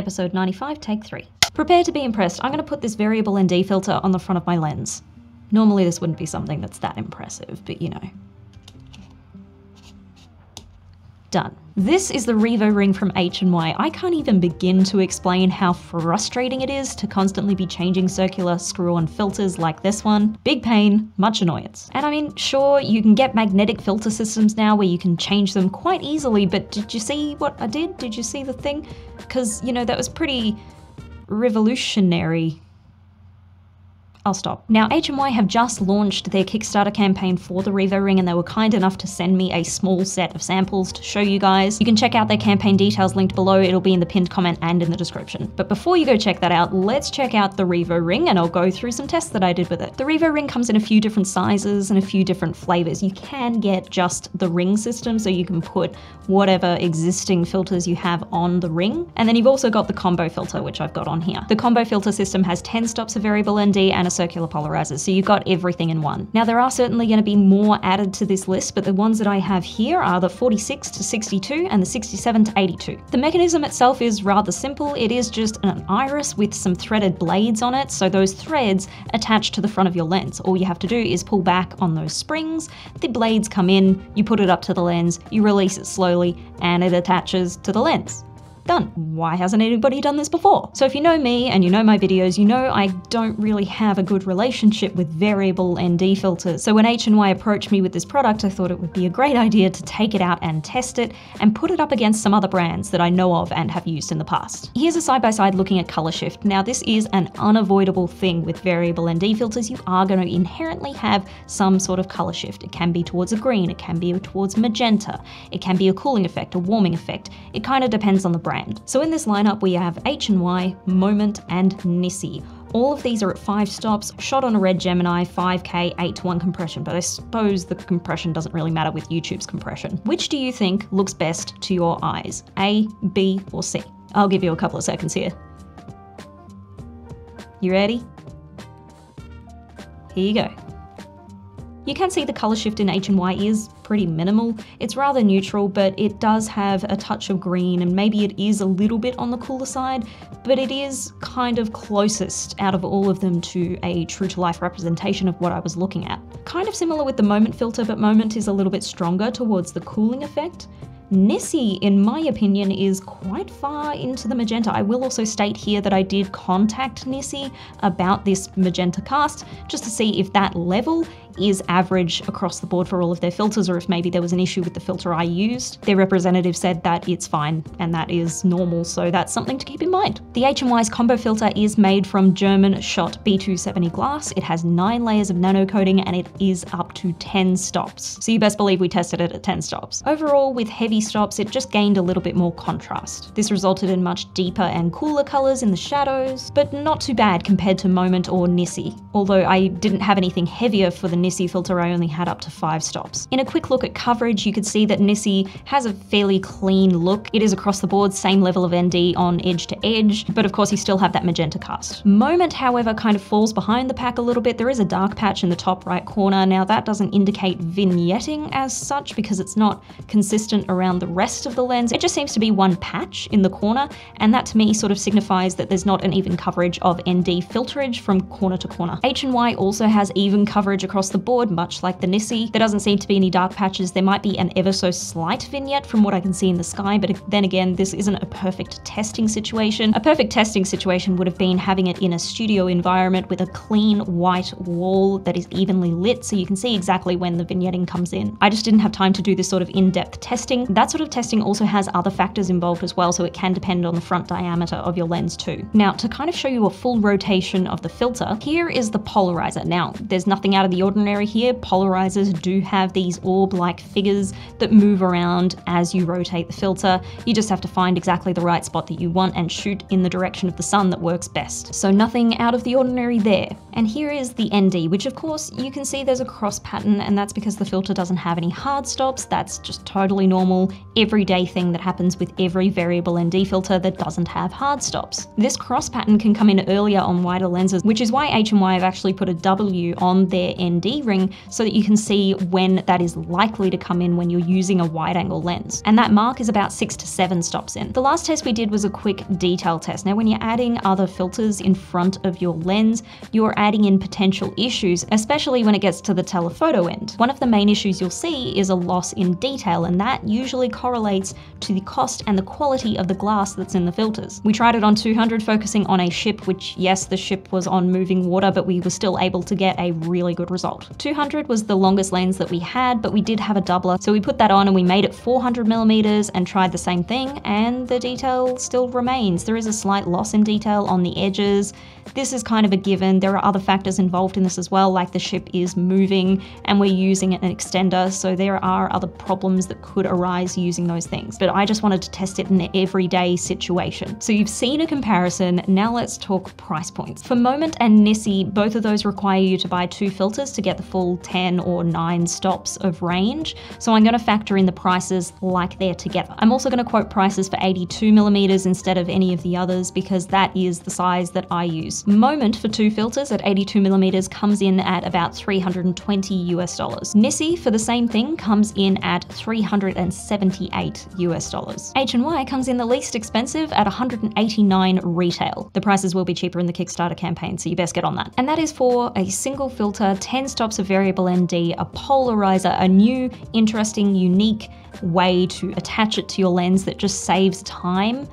Episode 95, take 3. Prepare to be impressed. I'm going to put this variable ND filter on the front of my lens. Normally this wouldn't be something that's that impressive, but you know. Done. This is the Revo ring from HNY. I can't even begin to explain how frustrating it is to constantly be changing circular screw-on filters like this one. Big pain, much annoyance. And I mean, sure, you can get magnetic filter systems now where you can change them quite easily, but did you see what I did? Did you see the thing? Because, you know, that was pretty revolutionary. I'll stop. Now, HNY have just launched their Kickstarter campaign for the Revo ring, and they were kind enough to send me a small set of samples to show you guys. You can check out their campaign details linked below. It'll be in the pinned comment and in the description. But before you go check that out, let's check out the Revo ring, and I'll go through some tests that I did with it. The Revo ring comes in a few different sizes and a few different flavors. You can get just the ring system, so you can put whatever existing filters you have on the ring. And then you've also got the combo filter, which I've got on here. The combo filter system has 10 stops of variable ND and a circular polarizer, so you've got everything in one. Now, there are certainly going to be more added to this list, but the ones that I have here are the 46 to 62 and the 67 to 82. The mechanism itself is rather simple. It is just an iris with some threaded blades on it, so those threads attach to the front of your lens. All you have to do is pull back on those springs, the blades come in, you put it up to the lens, you release it slowly, and it attaches to the lens. Done. Why hasn't anybody done this before? So if you know me and you know my videos, you know I don't really have a good relationship with variable ND filters. So when HNY approached me with this product, I thought it would be a great idea to take it out and test it and put it up against some other brands that I know of and have used in the past. Here's a side-by-side looking at color shift. Now, this is an unavoidable thing with variable ND filters. You are going to inherently have some sort of color shift. It can be towards a green, it can be towards magenta, it can be a cooling effect, a warming effect. It kind of depends on the brand. So in this lineup we have HNY, Moment, and Nissi. All of these are at 5 stops, shot on a Red Gemini 5K 8:1 compression, but I suppose the compression doesn't really matter with YouTube's compression. Which do you think looks best to your eyes? A, B, or C? I'll give you a couple of seconds here. You ready? Here you go. You can see the color shift in HNY is pretty minimal. It's rather neutral, but it does have a touch of green, and maybe it is a little bit on the cooler side, but it is kind of closest out of all of them to a true-to-life representation of what I was looking at. Kind of similar with the Moment filter, but Moment is a little bit stronger towards the cooling effect. Nissi, in my opinion, is quite far into the magenta. I will also state here that I did contact Nissi about this magenta cast, just to see if that level is average across the board for all of their filters, or if maybe there was an issue with the filter I used. Their representative said that it's fine and that is normal, so that's something to keep in mind. The HNY's combo filter is made from German Schott B270 glass. It has 9 layers of nano coating and it is up to 10 stops. So you best believe we tested it at 10 stops. Overall, with heavy stops, it just gained a little bit more contrast. This resulted in much deeper and cooler colors in the shadows, but not too bad compared to Moment or Nissi. Although I didn't have anything heavier for the Nissi filter, I only had up to 5 stops. In a quick look at coverage, you could see that Nissi has a fairly clean look. It is across the board, same level of ND on edge to edge, but of course you still have that magenta cast. Moment, however, kind of falls behind the pack a little bit. There is a dark patch in the top right corner. Now that doesn't indicate vignetting as such because it's not consistent around the rest of the lens. It just seems to be one patch in the corner, and that to me sort of signifies that there's not an even coverage of ND filterage from corner to corner. HNY also has even coverage across the board, much like the Nissi. There doesn't seem to be any dark patches. There might be an ever so slight vignette from what I can see in the sky, but then again, this isn't a perfect testing situation. A perfect testing situation would have been having it in a studio environment with a clean white wall that is evenly lit, so you can see exactly when the vignetting comes in. I just didn't have time to do this sort of in-depth testing. That sort of testing also has other factors involved as well, so it can depend on the front diameter of your lens too. Now, to kind of show you a full rotation of the filter, here is the polarizer. Now, there's nothing out of the ordinary here. Polarizers do have these orb-like figures that move around as you rotate the filter. You just have to find exactly the right spot that you want and shoot in the direction of the sun that works best. So nothing out of the ordinary there. And here is the ND, which of course you can see there's a cross pattern, and that's because the filter doesn't have any hard stops. That's just totally normal, everyday thing that happens with every variable ND filter that doesn't have hard stops. This cross pattern can come in earlier on wider lenses, which is why HNY have actually put a W on their ND ND ring so that you can see when that is likely to come in when you're using a wide angle lens. And that mark is about 6 to 7 stops in. The last test we did was a quick detail test. Now, when you're adding other filters in front of your lens, you're adding in potential issues, especially when it gets to the telephoto end. One of the main issues you'll see is a loss in detail, and that usually correlates to the cost and the quality of the glass that's in the filters. We tried it on 200, focusing on a ship, which, yes, the ship was on moving water, but we were still able to get a really good result. 200 was the longest lens that we had, but we did have a doubler, so we put that on and we made it 400mm and tried the same thing, and the detail still remains. There is a slight loss in detail on the edges. This is kind of a given. There are other factors involved in this as well, like the ship is moving and we're using an extender, so there are other problems that could arise using those things. But I just wanted to test it in an everyday situation. So you've seen a comparison, now let's talk price points. For Moment and Nissi, both of those require you to buy 2 filters to get the full 10 or 9 stops of range, so I'm going to factor in the prices like they're together. I'm also going to quote prices for 82mm instead of any of the others because that is the size that I use. Moment for 2 filters at 82mm comes in at about $320 US. Nissi for the same thing comes in at $378 US. HNY comes in the least expensive at $189 retail. The prices will be cheaper in the Kickstarter campaign, so you best get on that. And that is for a single filter, 10 stops of variable ND, a polarizer, a new, interesting, unique way to attach it to your lens that just saves time.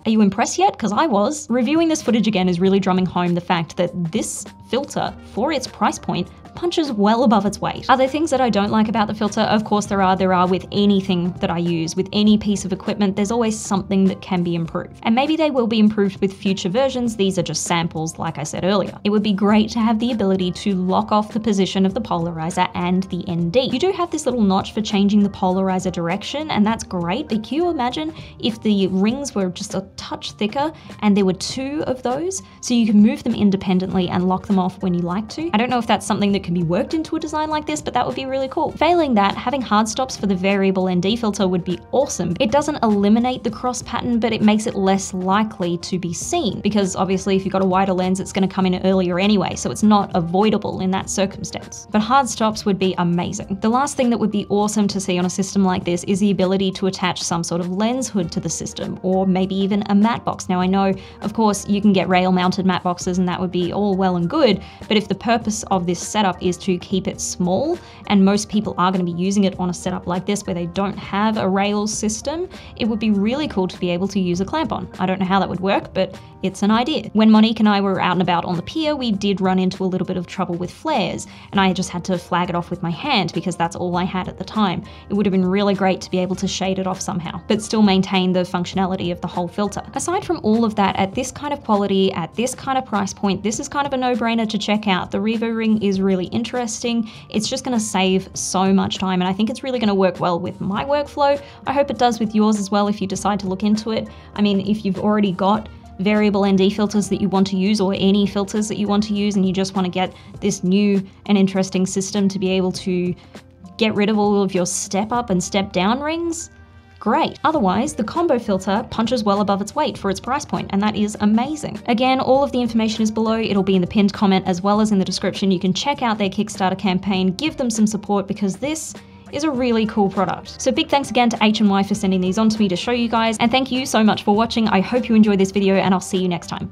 Are you impressed yet? Because I was. Reviewing this footage again is really drumming home the fact that this filter, for its price point, punches well above its weight. Are there things that I don't like about the filter? Of course there are. There are with anything that I use, with any piece of equipment, there's always something that can be improved. And maybe they will be improved with future versions. These are just samples, like I said earlier. It would be great to have the ability to lock off the position of the polarizer and the ND. You do have this little notch for changing the polarizer direction, and that's great, but can you imagine if the rings were just a touch thicker and there were 2 of those, so you can move them independently and lock them off when you like to? I don't know if that's something that can be worked into a design like this, but that would be really cool. Failing that, having hard stops for the variable ND filter would be awesome. It doesn't eliminate the cross pattern, but it makes it less likely to be seen, because obviously if you've got a wider lens, it's going to come in earlier anyway, so it's not avoidable in that circumstance. But hard stops would be amazing. The last thing that would be awesome to see on a system like this is the ability to attach some sort of lens hood to the system, or maybe even a matte box. Now I know, of course, you can get rail mounted matte boxes and that would be all well and good, but if the purpose of this setup is to keep it small, and most people are going to be using it on a setup like this where they don't have a rails system, it would be really cool to be able to use a clamp on. I don't know how that would work, but it's an idea. When Monique and I were out and about on the pier, we did run into a little bit of trouble with flares, and I just had to flag it off with my hand because that's all I had at the time. It would have been really great to be able to shade it off somehow, but still maintain the functionality of the whole filter. Aside from all of that, at this kind of quality, at this kind of price point, this is kind of a no-brainer to check out. The Revo Ring is really interesting. It's just going to save so much time, and I think it's really going to work well with my workflow. I hope it does with yours as well if you decide to look into it. I mean, if you've already got variable ND filters that you want to use, or any filters that you want to use, and you just want to get this new and interesting system to be able to get rid of all of your step up and step down rings, great. Otherwise, the combo filter punches well above its weight for its price point, and that is amazing. Again, all of the information is below. It'll be in the pinned comment as well as in the description. You can check out their Kickstarter campaign, give them some support, because this is a really cool product. So big thanks again to HNY for sending these on to me to show you guys, and thank you so much for watching. I hope you enjoyed this video, and I'll see you next time.